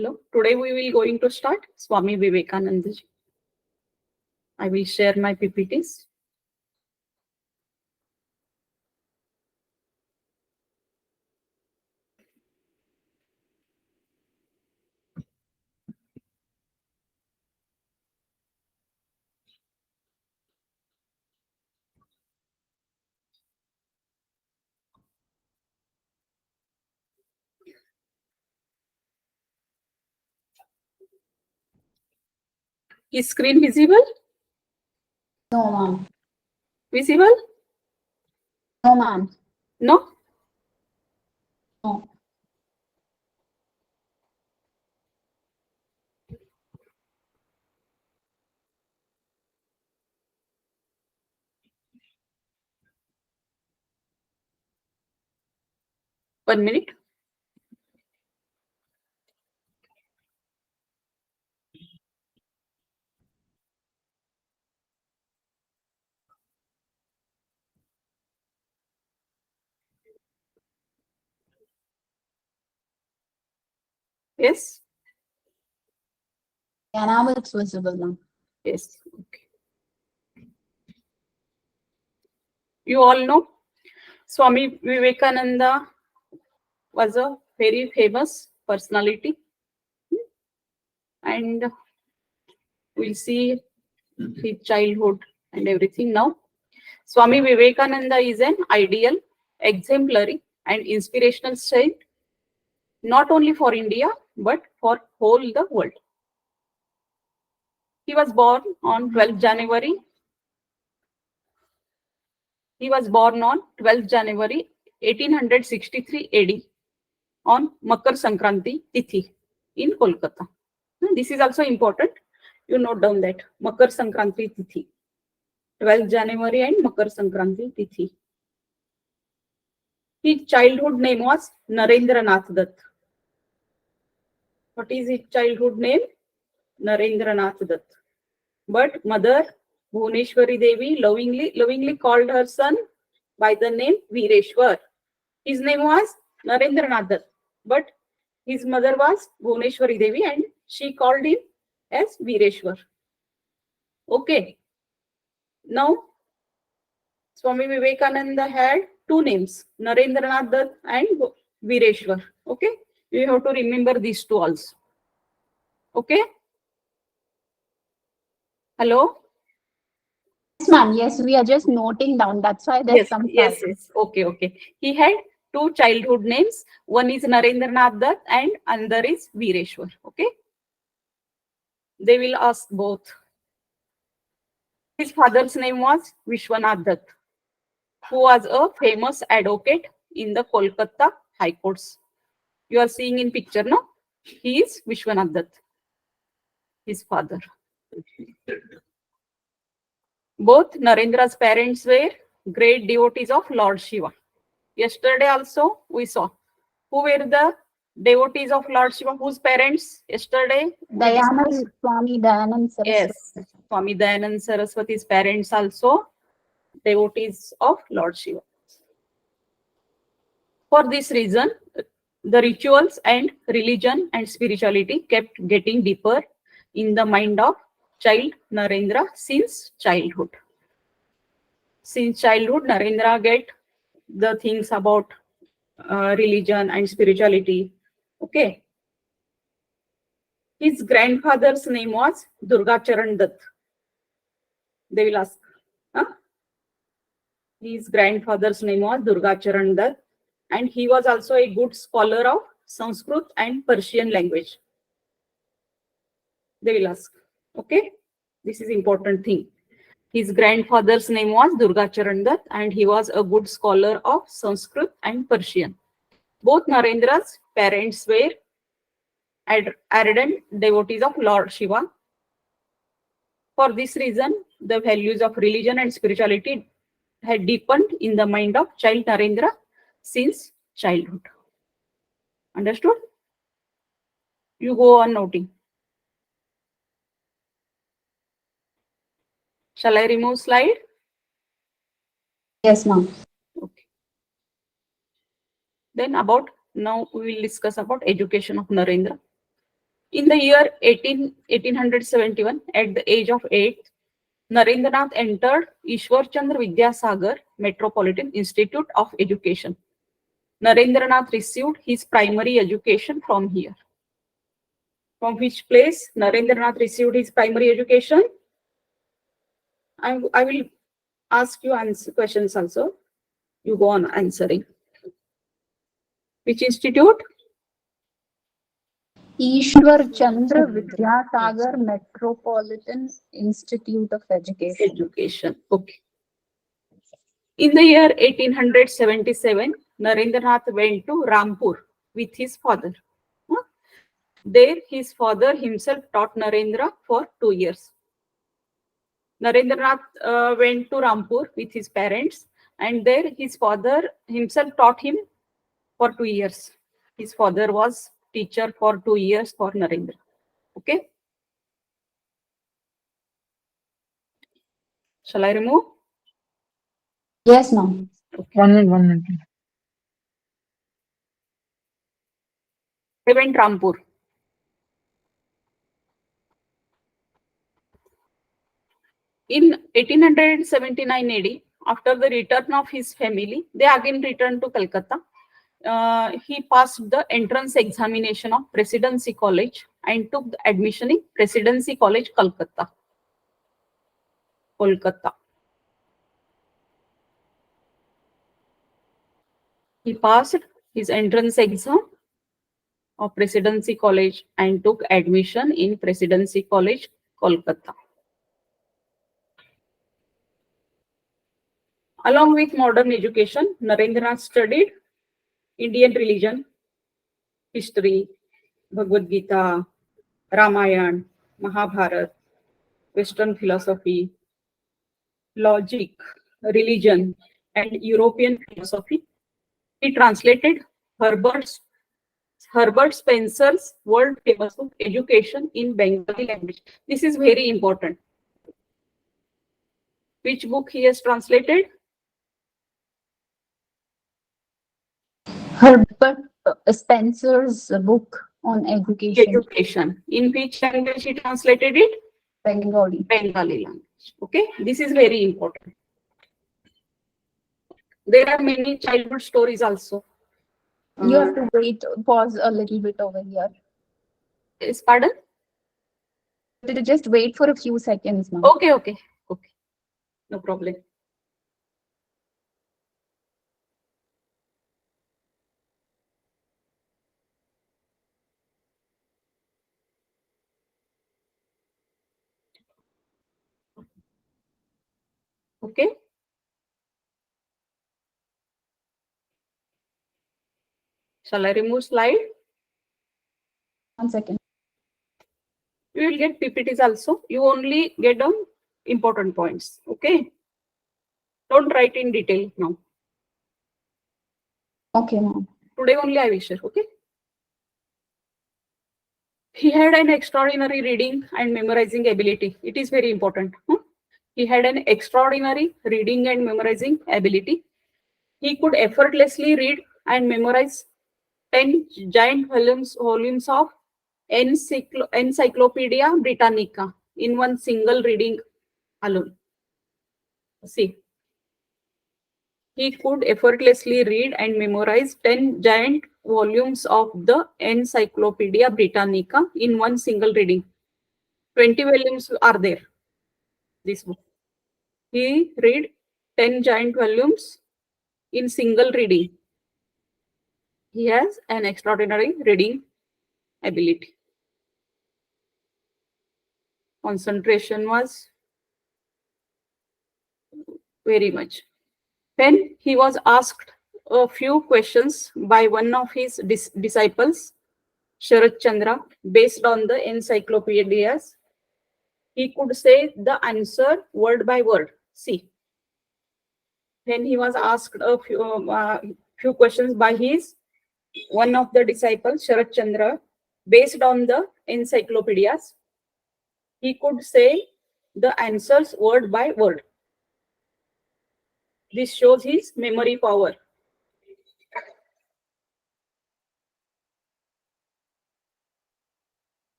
Hello. Today we will going to start Swami Vivekananda ji. I will share my PPTs. Is screen visible? No, ma'am. Visible? No, ma'am. No? No. One minute. Yes? Yeah, now it's visible, ma'am. Yes. Okay. You all know Swami Vivekananda was a very famous personality. And we'll see his childhood and everything now. Swami Vivekananda is an ideal, exemplary, and inspirational saint, not only for India, but for whole the world. He was born on 12th January. He was born on 12th January 1863 AD on Makar Sankranti Tithi in Kolkata. This is also important. You note down that Makar Sankranti Tithi, 12th January and Makar Sankranti Tithi. His childhood name was Narendranath Dutt. What is his childhood name? Narendranath Dutt. But mother Bhuneshwari Devi lovingly called her son by the name Vireshwar. His name was Narendranath Dutt, but his mother was Bhuneshwari Devi and she called him as Vireshwar. Okay. Now, Swami Vivekananda had two names, Narendranath Dutt and Vireshwar. Okay. You have to remember these two also. Okay. Hello. Yes, ma'am. Yes, we are just noting down. That's why there's some Yes. silence. Okay. He had two childhood names. One is Narendranath Dutt and another is Vireshwar. Okay. They will ask both. His father's name was Vishwanath Dutt, who was a famous advocate in the Kolkata High Courts. You are seeing in picture now. He is Vishwanath Dutt, his father. Both Narendra's parents were great devotees of Lord Shiva. Yesterday also we saw who were the devotees of Lord Shiva, whose parents yesterday we discussed. Swami Dayanand Saraswati. Yes, Swami Dayanand Saraswati's parents also devotees of Lord Shiva. For this reason, the rituals and religion and spirituality kept getting deeper in the mind of child Narendra since childhood. Since childhood, Narendra get the things about religion and spirituality. Okay. His grandfather's name was Durgacharan Dutt. They will ask. Huh? His grandfather's name was Durgacharan Dutt, and he was also a good scholar of Sanskrit and Persian language. They will ask. Okay. This is important thing. His grandfather's name was Durgacharan Dutt, and he was a good scholar of Sanskrit and Persian. Both Narendra's parents were ardent devotees of Lord Shiva. For this reason, the values of religion and spirituality had deepened in the mind of child Narendra since childhood. Understood? You go on noting. Shall I remove slide? Yes, ma'am. Okay. Then now we will discuss about education of Narendra. In the year 1871, at the age of 8, Narendranath entered Ishwar Chandra Vidyasagar Metropolitan Institute of Education. Narendranath received his primary education from here. From which place Narendranath received his primary education? I will ask you answer questions also. You go on answering. Which institute? Ishwar Chandra Vidyasagar Metropolitan Institute of Education. Education. Okay. In the year 1877, Narendranath went to Rampur with his father. There, his father himself taught Narendra for 2 years. Narendranath went to Rampur with his parents, and there his father himself taught him for 2 years. His father was teacher for 2 years for Narendra. Okay. Shall I remove? Yes, ma'am. Okay. 1 minute. They went Rampur. In 1879 AD, after the return of his family, they again returned to Calcutta. He passed the entrance examination of Presidency College and took the admission in Presidency College, Kolkata. He passed his entrance exam of Presidency College and took admission in Presidency College, Kolkata. Along with modern education, Narendranath studied Indian religion, history, Bhagavad Gita, Ramayana, Mahabharata, Western philosophy, logic, religion, and European philosophy. He translated Herbert Spencer's world-famous book, Education, in Bengali language. This is very important. Which book he has translated? Herbert Spencer's book on education. Education. In which language he translated it? Bengali. Bengali language. Okay, this is very important. There are many childhood stories also. You have to wait, pause a little bit over here. Yes, pardon? Just wait for a few seconds, ma'am. Okay. No problem. Okay. Shall I remove slide? 1 second. You will get PPTs also. You only get them important points. Okay. Don't write in detail now. Okay, ma'am. Today only I will share. Okay. He had an extraordinary reading and memorizing ability. It is very important. He had an extraordinary reading and memorizing ability. He could effortlessly read and memorize 10 giant volumes of Encyclopedia Britannica in one single reading alone. See, he could effortlessly read and memorize 10 giant volumes of the Encyclopedia Britannica in one single reading. 20 volumes are there. This book. He read 10 giant volumes in single reading. He has an extraordinary reading ability. Concentration was very much. When he was asked a few questions by one of his disciples, Sharat Chandra, based on the encyclopedias, he could say the answer word by word. See, when he was asked a few questions by one of the disciples, Sharat Chandra, based on the encyclopedias, he could say the answers word by word. This shows his memory power.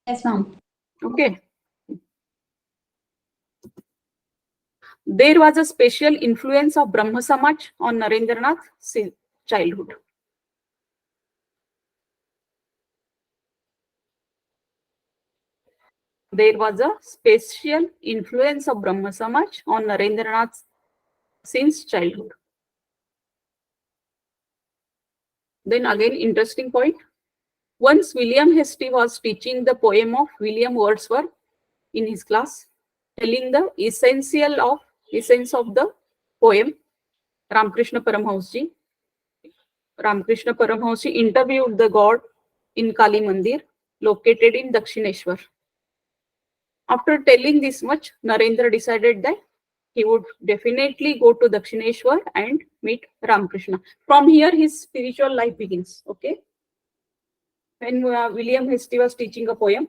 Yes, ma'am. Okay. There was a special influence of Brahma Samaj on Narendranath since childhood. There was a special influence of Brahma Samaj on Narendranath since childhood. Then again, interesting point. Once William Hastie was teaching the poem of William Wordsworth in his class, telling the essence of the poem. Ramakrishna Paramhans interviewed the god in Kali Mandir, located in Dakshineshwar. After telling this much, Narendra decided that he would definitely go to Dakshineshwar and meet Ramakrishna. From here, his spiritual life begins. Okay. When William Hastie was teaching a poem,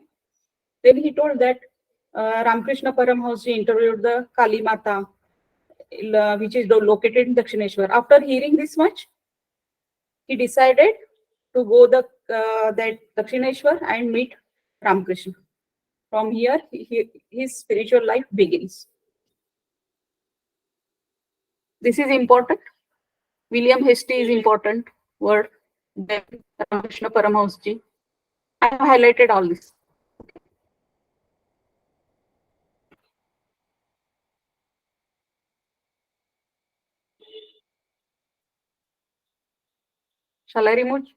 then he told that Ramakrishna Paramhansa interviewed the Kali Mata, which is located in Dakshineshwar. After hearing this much, he decided to go that Dakshineshwar and meet Ramakrishna. From here, his spiritual life begins. This is important. William Hastie is important word. Then Ramakrishna Paramhansa. I have highlighted all this. Shall I remove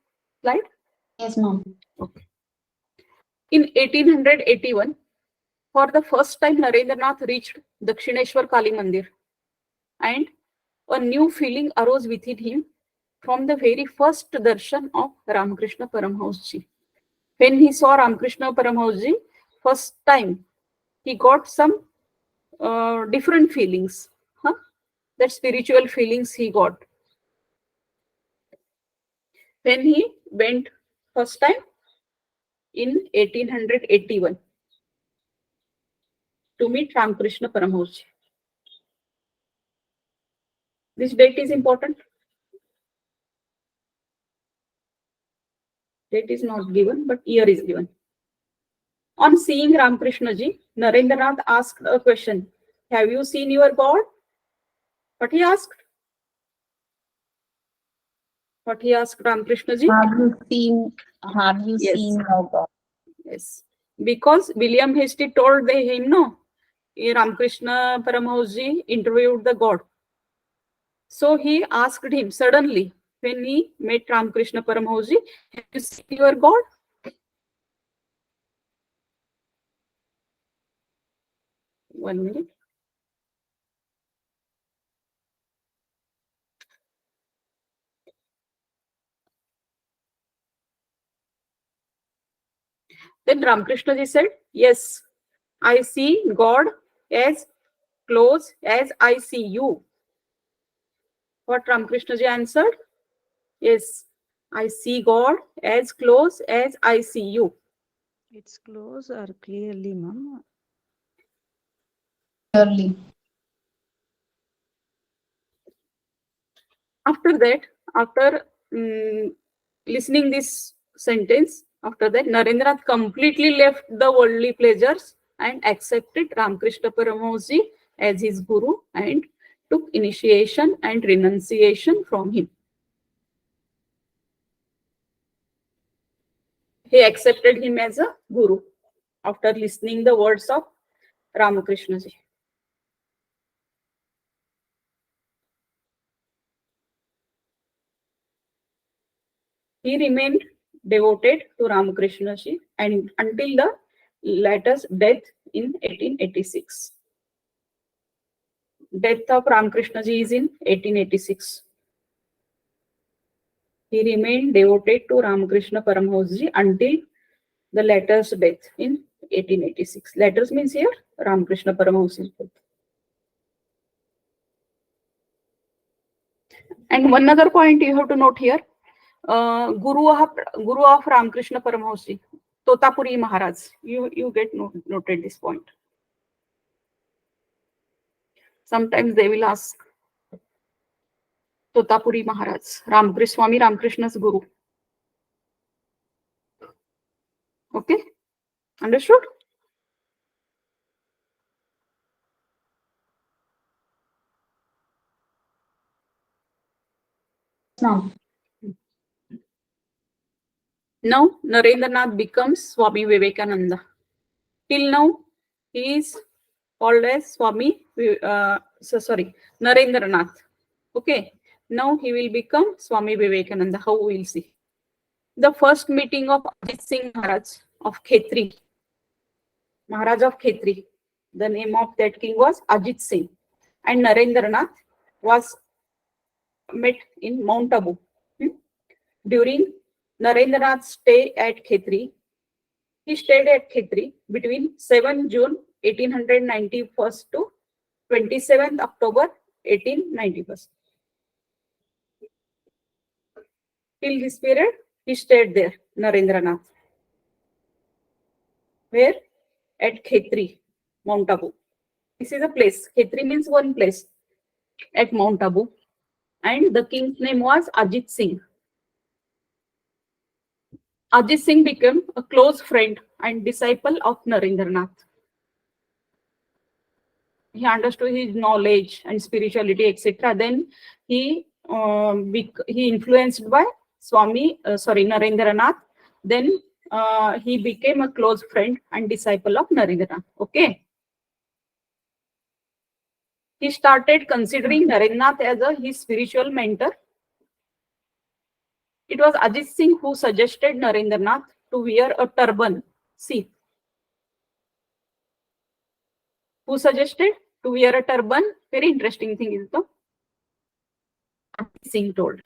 slide? Yes, ma'am. Okay. In 1881, for the first time, Narendranath reached Dakshineshwar Kali Mandir, and a new feeling arose within him from the very first darshan of Ramakrishna Paramhansa. When he saw Ramakrishna Paramhansa first time, he got some different feelings. That spiritual feelings he got. When he went first time in 1881 to meet Ramakrishna Paramhansa. This date is important. Date is not given, but year is given. On seeing Ramakrishna ji, Narendranath asked a question. Have you seen your God? What he asked? What he asked Ramakrishna ji? Have you Yes. seen your God? Yes. Because William Hastie told him, no, Ramakrishna Paramhansa ji interviewed the God. So he asked him suddenly, when he met Ramakrishna Paramhansa ji, have you seen your God? One minute. Then Ramakrishna ji said, yes, I see God as close as I see you. What Ramakrishna ji answered? Yes, I see God as close as I see you. It's close or clearly, ma'am? Clearly. After that, after listening this sentence, after that, Narendranath completely left the worldly pleasures and accepted Ramakrishna Paramhansa as his guru and took initiation and renunciation from him. He accepted him as a guru after listening the words of Ramakrishna ji. He remained devoted to Ramakrishna ji and until the latter's death in 1886. Death of Ramakrishna ji is in 1886. He remained devoted to Ramakrishna Paramhansa ji until the latter's death in 1886. Letters means here Ramakrishna Paramahansa's death. And one other point you have to note here, Guru of Ramakrishna Paramahansa, Totapuri Maharaj. You get noted this point. Sometimes they will ask Totapuri Maharaj, Swami Ramakrishna's Guru. Okay. Understood? Ma'am. Now Narendranath becomes Swami Vivekananda. Till now, he is called as Narendranath. Okay. Now he will become Swami Vivekananda. How we will see. The first meeting of Ajit Singh Maharaj of Khetri. Maharaj of Khetri. The name of that king was Ajit Singh. And Narendranath was met in Mount Abu. During Narendranath's stay at Khetri, he stayed at Khetri between 7 June 1891 to 27th October 1891. Till this period, he stayed there, Narendranath. Where? At Khetri, Mount Abu. This is a place. Khetri means one place at Mount Abu. And the king's name was Ajit Singh. Ajit Singh became a close friend and disciple of Narendranath. He understood his knowledge and spirituality, etc. Then he influenced by Narendranath. Then he became a close friend and disciple of Narendranath. Okay. He started considering Narendranath as his spiritual mentor. It was Ajit Singh who suggested Narendranath to wear a turban. See, who suggested to wear a turban? Very interesting thing is the Ajit Singh told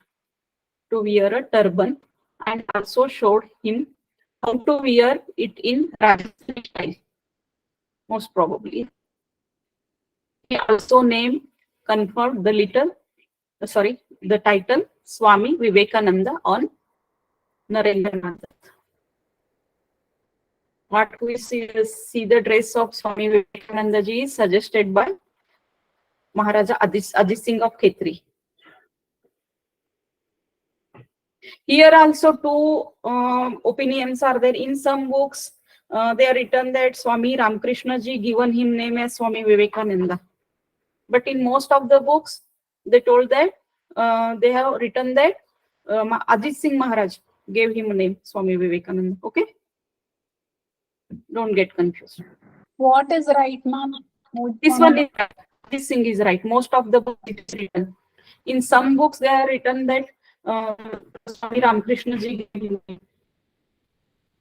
to wear a turban and also showed him how to wear it in Rajasthani style. Most probably, he also conferred the title Swami Vivekananda on Narendranath. What we see the dress of Swami Vivekananda ji is suggested by Maharaja Ajit Singh of Khetri. Here also two opinions are there. In some books, they are written that Swami Ramakrishna ji given him name as Swami Vivekananda. But in most of the books, they told that they have written that Ajit Singh Maharaj gave him a name Swami Vivekananda. Okay, don't get confused. What is right, ma'am? This one is right. Ajit Singh is right. Most of the books it is written. In some books, they are written that Swami Ramakrishna ji gave him name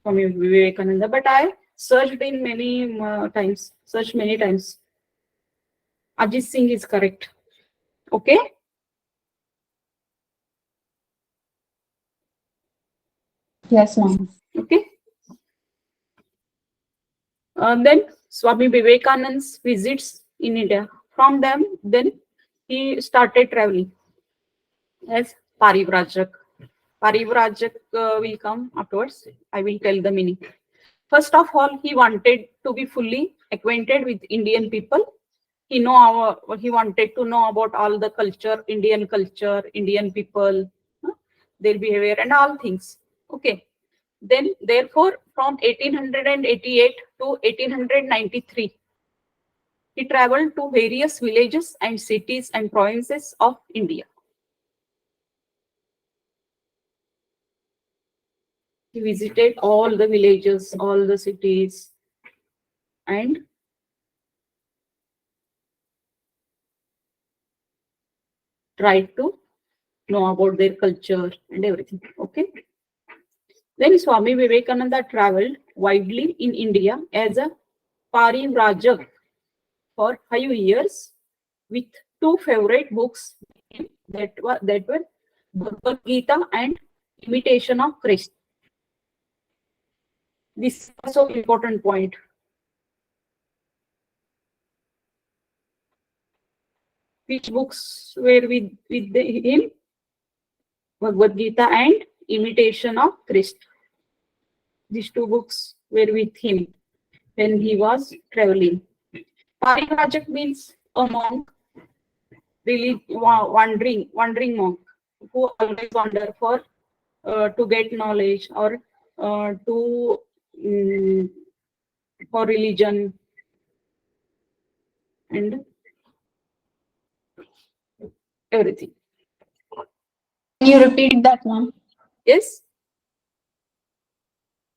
Swami Vivekananda. But I searched in many times. Ajit Singh is correct. Okay. Yes, ma'am. Okay. Then Swami Vivekananda's visits in India. From them, then he started traveling as Parivrajak. Parivrajak will come afterwards. I will tell the meaning. First of all, he wanted to be fully acquainted with Indian people. He wanted to know about all the culture, Indian people, their behavior and all things. Okay. Then, therefore, from 1888 to 1893, he traveled to various villages and cities and provinces of India. He visited all the villages, all the cities, and tried to know about their culture and everything. Okay. Then Swami Vivekananda traveled widely in India as a Parivrajak for 5 years with two favorite books that were Bhagavad Gita and Imitation of Christ. This is also important point. Which books were with him? Bhagavad Gita and Imitation of Christ. These two books were with him when he was traveling. Parivrajak means a monk, really wandering monk who always wander to get knowledge or to for religion and everything. Can you repeat that, ma'am? Yes.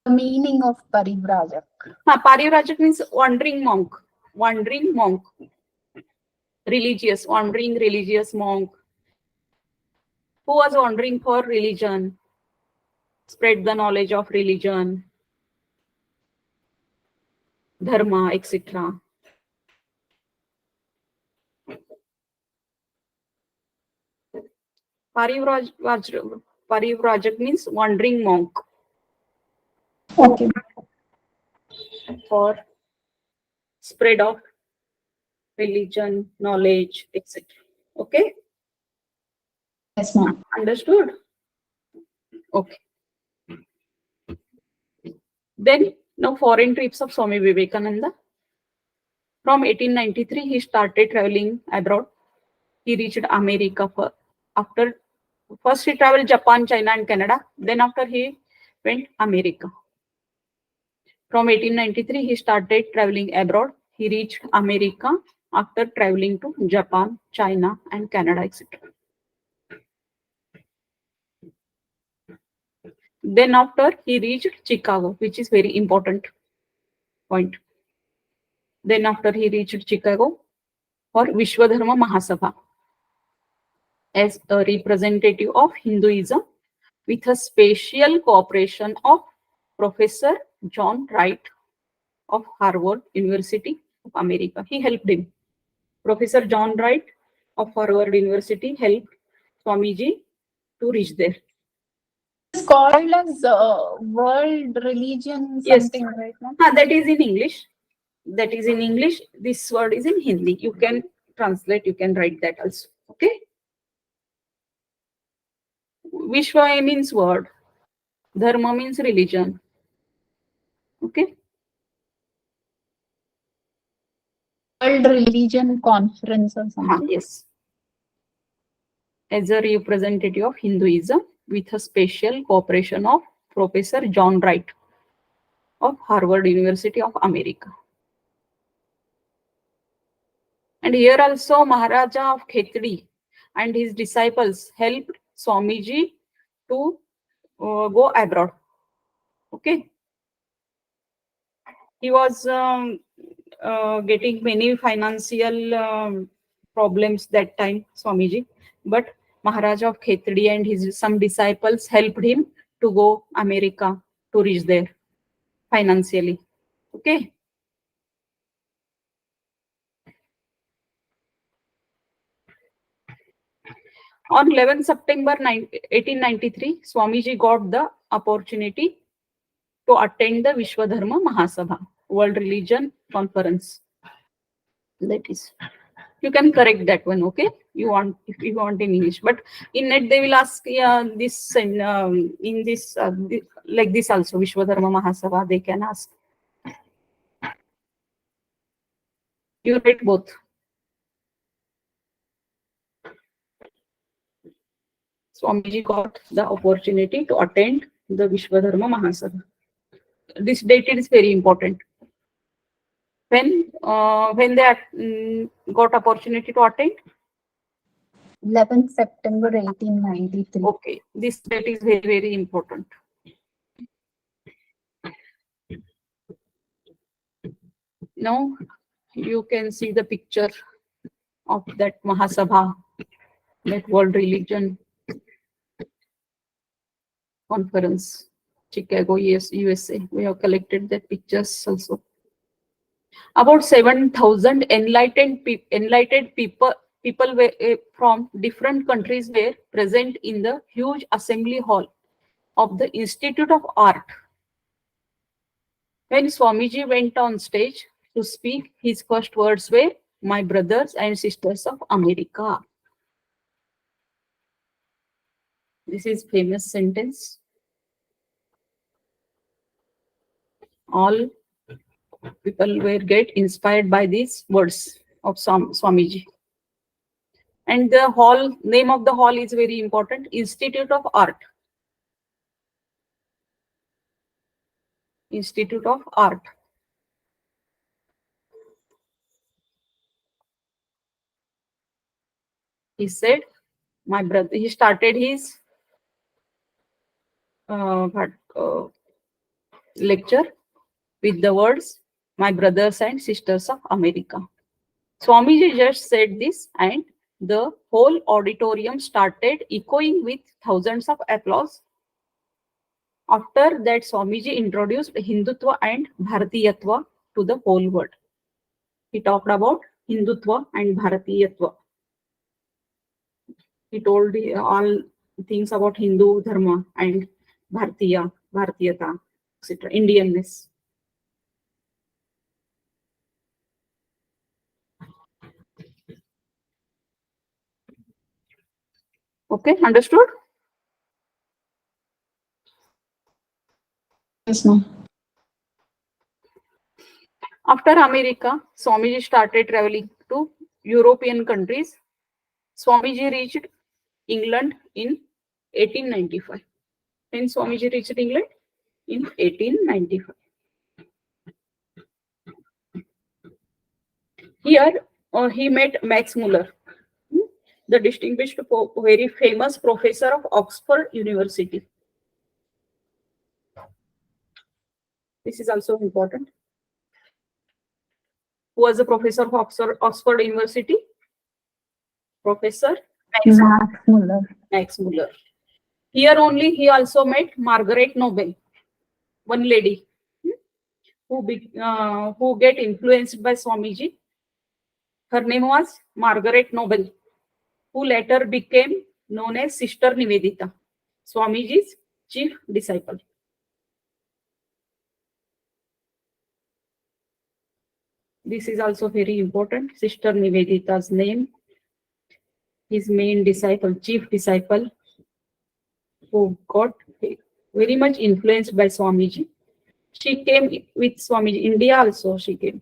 The meaning of Parivrajak. Parivrajak means wandering monk. Wandering monk. Religious, wandering religious monk. Who was wandering for religion, spread the knowledge of religion, dharma, etc. Parivrajak means wandering monk Okay. for spread of religion, knowledge, etc. Okay, Yes, ma'am. understood? Okay. Then now foreign trips of Swami Vivekananda. From 1893, he started traveling abroad. He reached America after first he traveled Japan, China, and Canada. Then after he went America. From 1893, he started traveling abroad. He reached America after traveling to Japan, China, and Canada, etc. Then after he reached Chicago, which is very important point. Then after he reached Chicago for Vishwadharma Mahasabha as a representative of Hinduism with a special cooperation of Professor John Wright of Harvard University of America. He helped him. Professor John Wright of Harvard University helped Swamiji to reach there. It's called as world religion Yes. something, right, ma'am? That is in English. That is in English. This word is in Hindi. You can translate. You can write that also. Okay. Vishwa means word. Dharma means religion. Okay. World Religion Conference or something. Yes. As a representative of Hinduism with a special cooperation of Professor John Wright of Harvard University of America. And here also Maharaja of Khetri and his disciples helped Swamiji to go abroad. Okay. He was getting many financial problems that time, Swamiji. But Maharaja of Khetri and his some disciples helped him to go America to reach there financially. Okay. On 11 September 1893, Swamiji got the opportunity to attend the Vishwadharma Mahasabha, World Religion Conference. That is, you can correct that one, okay? You want, if you want in English, but in net they will ask this in this like this also, Vishwadharma Mahasabha. They can ask. You write both. Swamiji got the opportunity to attend the Vishwadharma Mahasabha. This date is very important. When they got opportunity to attend? 11th September 1893. Okay, this date is very, very important. Now you can see the picture of that Mahasabha, that World Religion Conference, Chicago, yes, USA. We have collected the pictures also. About 7,000 enlightened people were from different countries were present in the huge assembly hall of the Institute of Art. When Swamiji went on stage to speak, his first words were, "My brothers and sisters of America." This is famous sentence. All people were get inspired by these words of Swamiji. And the hall, name of the hall is very important, Institute of Art. Institute of Art. He said, my brother, he started his lecture with the words, my brothers and sisters of America. Swamiji just said this, and the whole auditorium started echoing with thousands of applause. After that, Swamiji introduced Hindutva and Bharatiyatva to the whole world. He talked about Hindutva and Bharatiyatva. He told all things about Hindu Dharma and Bharatiyata, etc., Indianness. Okay, understood? Yes, ma'am. After America, Swamiji started traveling to European countries. Swamiji reached England in 1895. When Swamiji reached England? In 1895. Here, he met Max Muller, the distinguished, very famous professor of Oxford University. This is also important. Who was a professor of Oxford University? Professor Max Muller. Max Muller. Here only he also met Margaret Nobel, one lady who get influenced by Swamiji. Her name was Margaret Nobel, who later became known as Sister Nivedita, Swamiji's chief disciple. This is also very important. Sister Nivedita's name, his main disciple, chief disciple, who got very much influenced by Swamiji. She came with Swamiji. India also she came.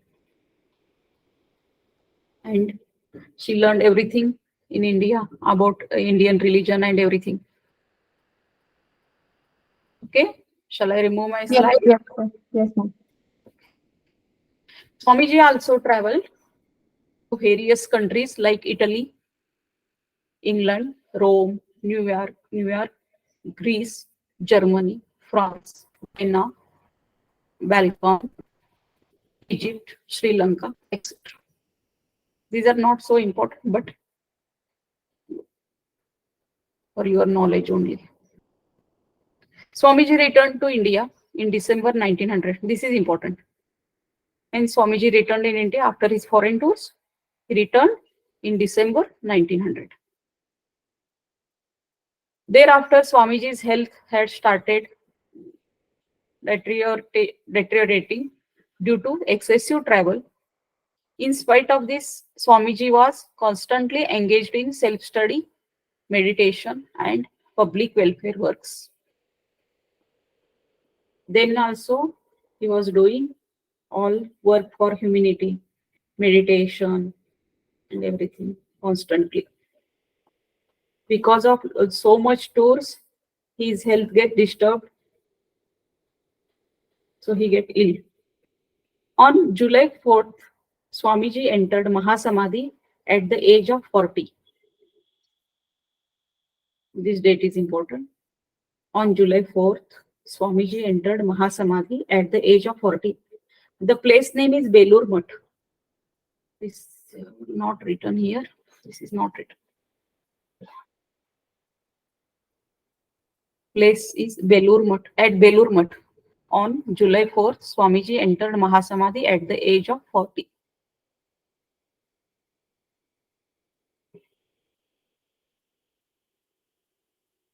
And she learned everything in India about Indian religion and everything. Okay, shall I remove my slide? Yes, ma'am. Swamiji also traveled to various countries like Italy, England, Rome, New York, Greece, Germany, France, Vienna, Balkan, Egypt, Sri Lanka, etc. These are not so important, but for your knowledge only. Swamiji returned to India in December 1900. This is important. And Swamiji returned in India after his foreign tours. He returned in December 1900. Thereafter, Swamiji's health had started deteriorating due to excessive travel. In spite of this, Swamiji was constantly engaged in self-study, meditation, and public welfare works. Then also, he was doing all work for humanity, meditation, and everything constantly. Because of so much tours, his health get disturbed, so he get ill. On July 4th, Swamiji entered Mahasamadhi at the age of 40. This date is important. On July 4th, Swamiji entered Mahasamadhi at the age of 40. The place name is Belur Mutt. This is not written here. This is not written. Place is Belur Mutt. At Belur Mutt. On July 4th, Swamiji entered Mahasamadhi at the age of 40.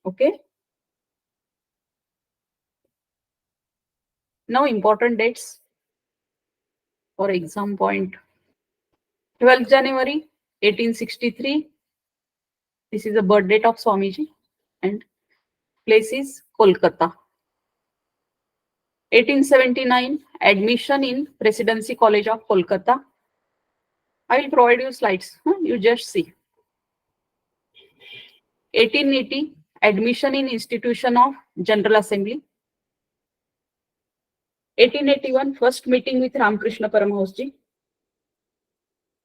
Okay. Now important dates for exam point. 12th January 1863. This is the birth date of Swamiji and place is Kolkata. 1879, admission in Presidency College of Kolkata. I will provide you slides. You just see. 1880, admission in Institution of General Assembly. 1881, first meeting with Ramakrishna Paramahans ji.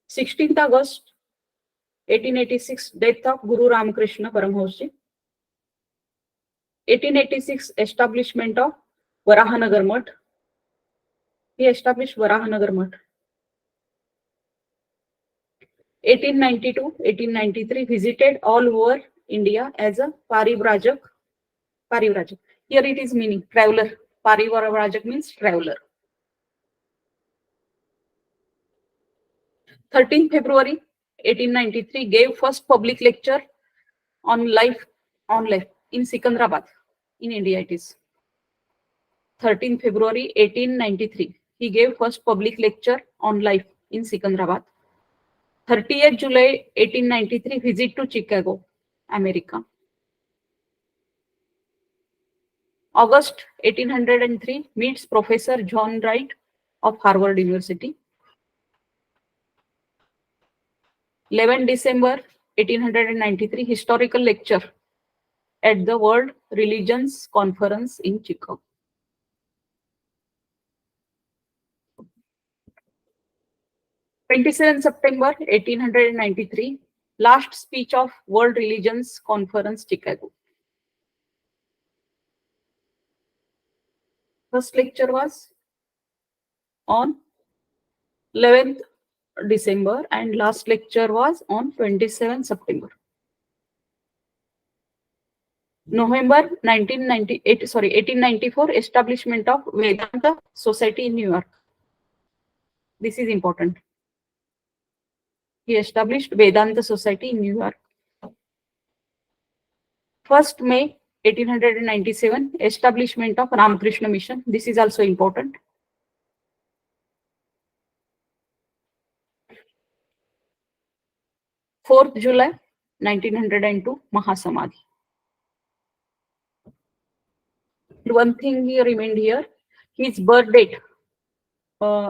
16th August 1886 death of Guru Ramakrishna Paramhans. 1886 establishment of Varahanagar Mutt. He established Varahanagar Mutt. 1892-1893 visited all over India as a Parivrajak. Parivrajak. Here it is meaning traveler. Parivrajak means traveler. 13 February 1893 gave first public lecture on life in Sikandrabad. In India it is. 13 February 1893 he gave first public lecture on life in Sikandrabad. 30th July 1893 visit to Chicago, America. August 1803 meets Professor John Wright of Harvard University. 11 December 1893 historical lecture at the World Religions Conference in Chicago. 27 September 1893 last speech of World Religions Conference Chicago. First lecture was on 11th December and last lecture was on 27 September. November 1894 establishment of Vedanta Society in New York. This is important. He established Vedanta Society in New York. 1st May 1897 establishment of Ramakrishna Mission. This is also important. 4th July 1902 Mahasamadhi. One thing he remained here, his birth date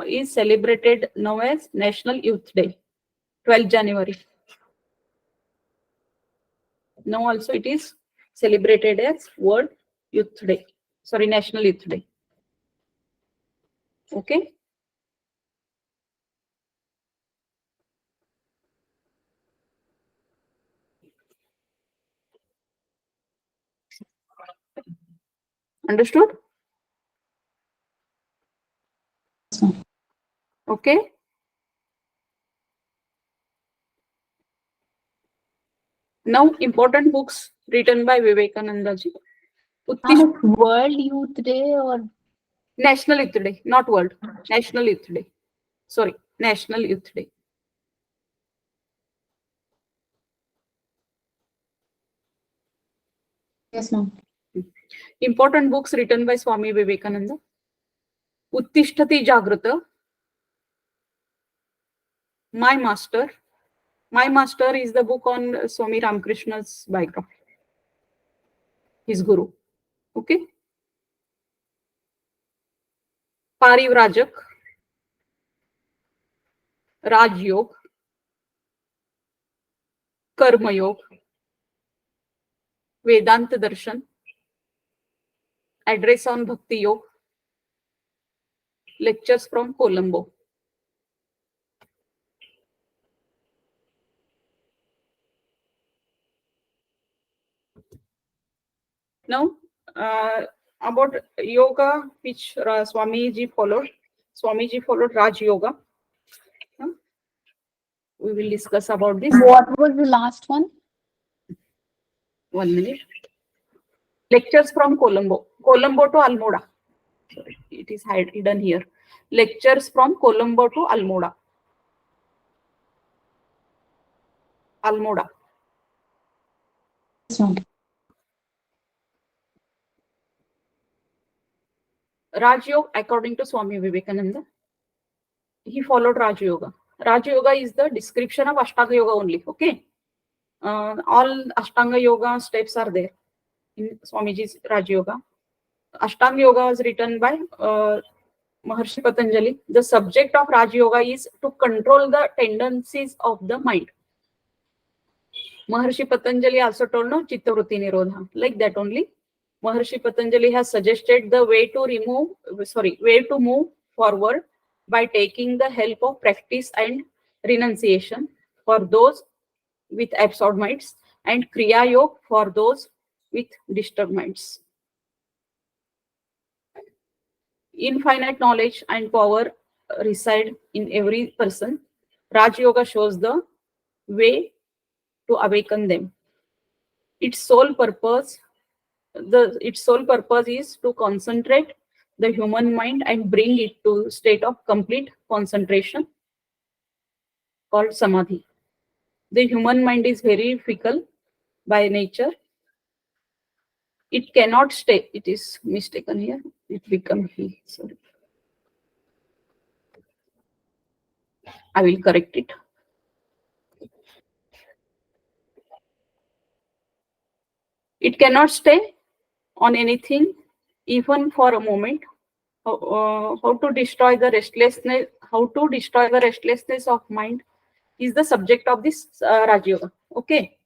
is celebrated now as National Youth Day, 12th January. Now also it is celebrated as World Youth Day, sorry, National Youth Day. Okay. Understood? Okay. Now important books written by Vivekananda ji. It's World Youth Day or National Youth Day, not World. National Youth Day. Sorry, National Youth Day. yes, ma'am. Important books written by Swami Vivekananda. Uttishtati Jagrata. My Master. My Master is the book on Swami Ramakrishna's biography. His guru. Okay. Parivrajak. Raj Yog. Karma Yog. Vedanta Darshan. Address on Bhakti Yog. Lectures from Colombo. Now, about yoga, which Swamiji followed. Swamiji followed Raj Yoga. We will discuss about this. What was the last one? 1 minute. Lectures from Colombo. Colombo to Almoda. Sorry, it is hidden here. Lectures from Colombo to Almoda. Almoda. Yes, ma'am. Raj Yoga, according to Swami Vivekananda, he followed Raj Yoga. Raj Yoga is the description of Ashtanga Yoga only. Okay. All Ashtanga Yoga steps are there in Swamiji's Raj Yoga. Ashtanga Yoga was written by Maharshi Patanjali. The subject of Raj Yoga is to control the tendencies of the mind. Maharshi Patanjali also told no Chittavritti Nirodha. Like that only. Maharshi Patanjali has suggested the way to move forward by taking the help of practice and renunciation for those with absorbed minds, and Kriya Yoga for those with disturbed minds. Infinite knowledge and power reside in every person. Raj Yoga shows the way to awaken them. Its sole purpose is to concentrate the human mind and bring it to state of complete concentration called samadhi. The human mind is very fickle by nature. It cannot stay. It is mistaken here. It become he. Sorry. I will correct it. It cannot stay on anything even for a moment. How to destroy the restlessness? How to destroy the restlessness of mind is the subject of this Raj Yoga. Okay.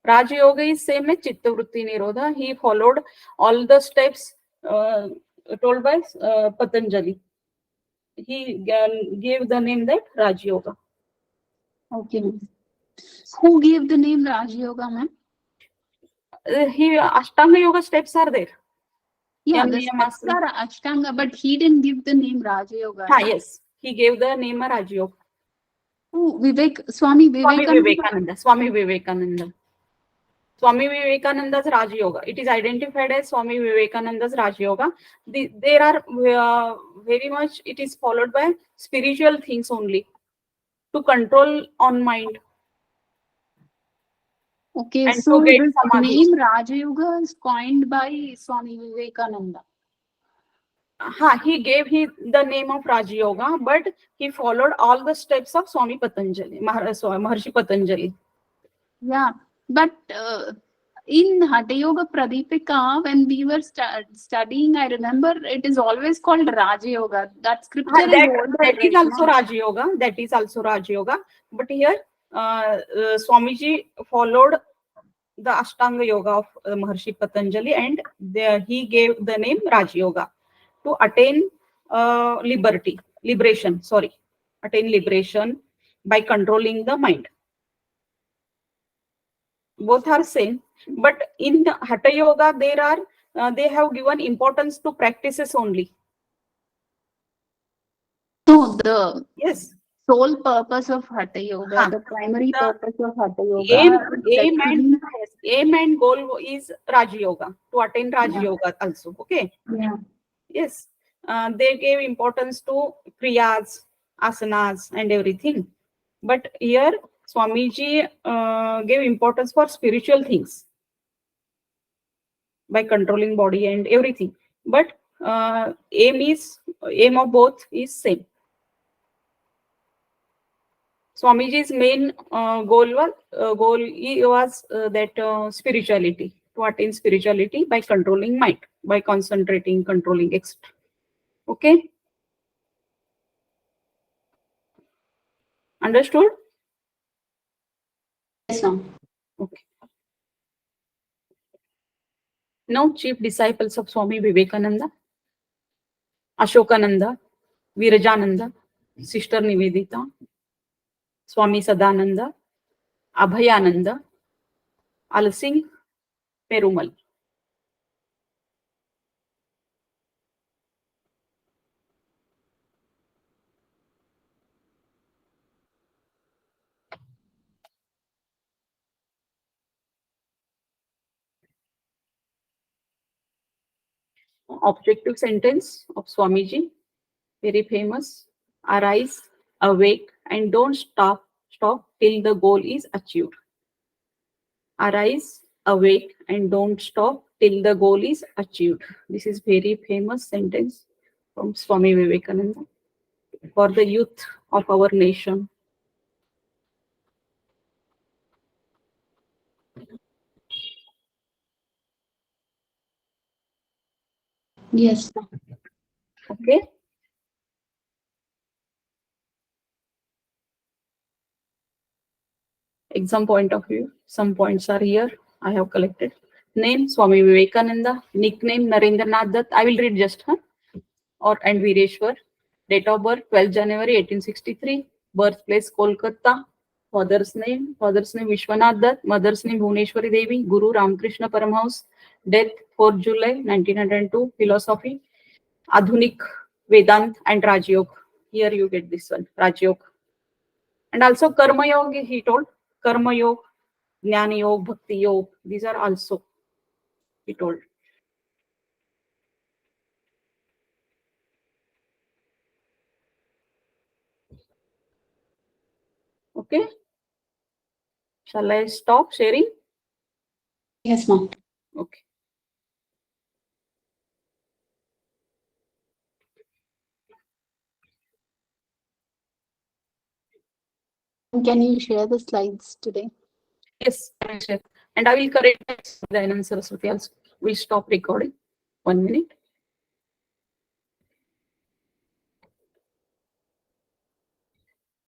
Raj Yoga is same as Chitta Vritti Nirodha. He followed all the steps told by Patanjali. He gave the name that Raj Yoga. Okay, ma'am. Who gave the name Raj Yoga, ma'am? Ashtanga Yoga steps are there. Yeah, the steps are Ashtanga, but he didn't give the name Raj Yoga. Yes, he gave the name Raj Yoga. Oh, Swami Vivekananda. Swami Vivekananda. Swami Vivekananda's Raj Yoga. It is identified as Swami Vivekananda's Raj Yoga. There are very much, it is followed by spiritual things only to control on mind. Okay, and so to get the samadhi. name Raja Yoga is coined by Swami Vivekananda. He gave the name of Raj Yoga, but he followed all the steps of Swami Patanjali, Maharshi Patanjali. Yeah, but in Hatha Yoga Pradipika, when we were studying, I remember it is always called Raja Yoga. That scripture that is also Raj Yoga. That is also Raj Yoga. But here, Swamiji followed the Ashtanga Yoga of Maharshi Patanjali, and he gave the name Raj Yoga to attain liberation by controlling the mind. Both are same, but in the Hatha Yoga they have given importance to practices only. No, the Yes, sole purpose of Hatha Yoga, the primary purpose of Hatha Yoga, aim and goal is Raj Yoga, to attain Raj Yoga also. Okay. Yeah. Yes, they gave importance to kriyas, asanas, and everything. But here, Swamiji gave importance for spiritual things by controlling body and everything. But aim of both is same. Swamiji's main goal was that spirituality, to attain spirituality by controlling mind, by concentrating, controlling, etc. Okay. Understood? Yes, ma'am. Okay. Now, chief disciples of Swami Vivekananda: Ashokananda, Virajananda, Sister Nivedita, Swami Sadananda, Abhayananda, Alsing, Perumal. Objective sentence of Swamiji, very famous: arise, awake, and don't stop till the goal is achieved. Arise, awake, and don't stop till the goal is achieved. This is very famous sentence from Swami Vivekananda for the youth of our nation. Yes. Okay. Exam point of view, some points are here. I have collected. Name Swami Vivekananda. Nickname Narendranath Dutt. I will read just and Vireshwar. Date of birth 12 January 1863. Birthplace Kolkata. Father's name Vishwanath Dutt, mother's name Bhuneshwari Devi, Guru Ramakrishna Paramhans, death 4 July 1902, philosophy, Adhunik Vedant and Raj Yoga. Here you get this one, Raj Yoga. And also Karma Yoga, he told, Karma Yoga, Jnana Yoga, Bhakti Yoga, these are also, he told. Okay. Shall I stop sharing? Yes, ma'am. Okay. Can you share the slides today? Yes, I will share. And I will correct Dayanand Saraswati also. We'll stop recording. 1 minute.